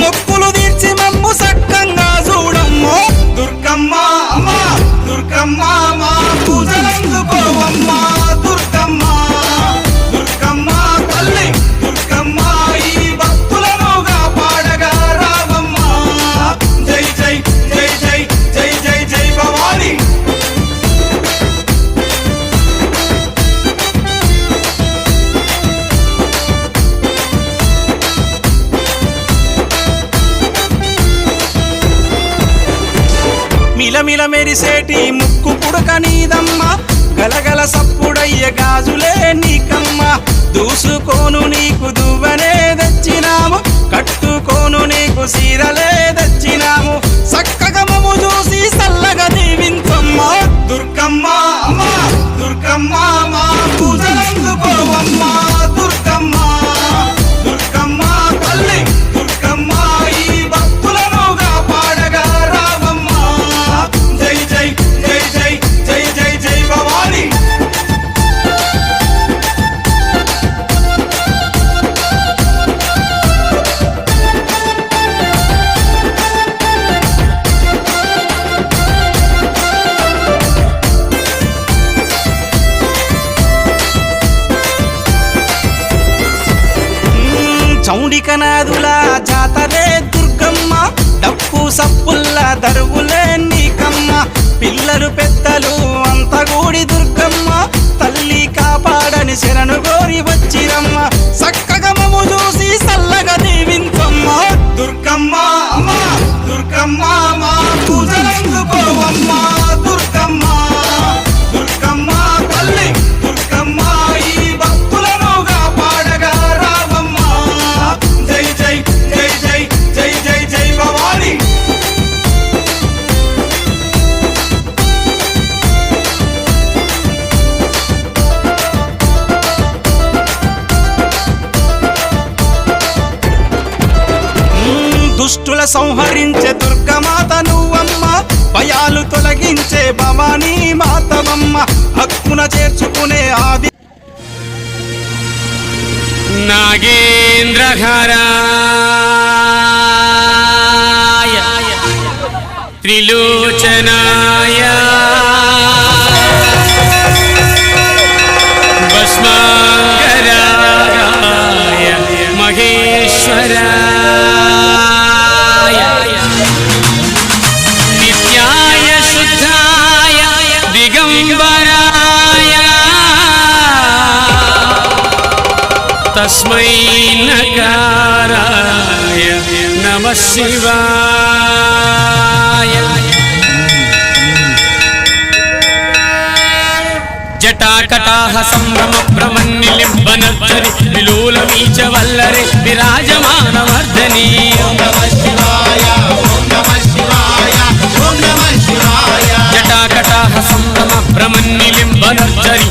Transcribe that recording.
మొక్కులు తీర్చి మమ్ము సక్కంగా చూడమ్మో దుర్గమ్మ అమ్మా దుర్గమ్మ మా పూజలందుకోవమ్మా దుర్గమ్మ దుర్గమ్మ తల్లి దుర్గమ్మ ఈ భక్తులనుగా పాడగా రావమ్మా జై జై జై జై జై జై జై భవాని మిలమిల మెరిసేటి ముక్కు పుడక నీదమ్మ గలగల సప్పుడయ్య గాజులే నీకమ్మ దూసుకోను నీకు దువ్వనే తెచ్చినాము కట్టుకోను నీకు సీరలే తెచ్చినాము చక్కగా మమ్ము చూసి సల్లగా దీవించమ్మ దుర్గమ్మ అమ్మా దుర్గమ్మ మా పూజలందుకోవమ్మ దుర్గమ్మ దుర్గమ్మ తల్లి దుర్గమ్మ ఈ భక్తులనుగా పాడగా రావమ్మా జై జై జై జై జై జై జై భవాని చౌడికనాదుల జాతరే దుర్గమ్మ డప్పు సప్పుల్ల దరువులే నీకమ్మ పిల్లలు పెద్దలు అంత గూడి దుర్గమ్మ తల్లి కాపాడని శరణు గోరి వచ్చిరమ్మ చక్కగా మమ్ము చూసి సల్లగా దీవించమ్మ దుర్గమ్మ అమ్మా దుర్గమ్మ మా పూజలందుకోవమ్మ దుర్గమ్మ దుర్గమ్మ తల్లి దుర్గమ్మ ఈ భక్తులనుగా పాడగా రావమ్మా జై జై జై జై జై జై జై భవాని దుష్టుల సంహరించే దుర్గమాత నువ్వమ్మ భయాలు తొలగించే భవానీ మాతవమ్మ హక్కున చేర్చుకునే ఆది నాగేంద్రహరాయ త్రిలోచనాయ భస్మాంగరాయ మహేశ్వరాయ నిత్యాయ శుద్ధాయ దిగంబరాయ తస్మై నకారాయ నమః శివాయ జటాకటాహ సంభ్రమ భ్రమన్నిలింబనర్చరి విలోలమీచ వల్లరే విరాజమానమర్ధనీ ఓం నమః శివాయ ఓం నమః శివాయ ఓం నమః శివాయ జటాకటాహ సంభ్రమ భ్రమన్నిలింబనర్చరి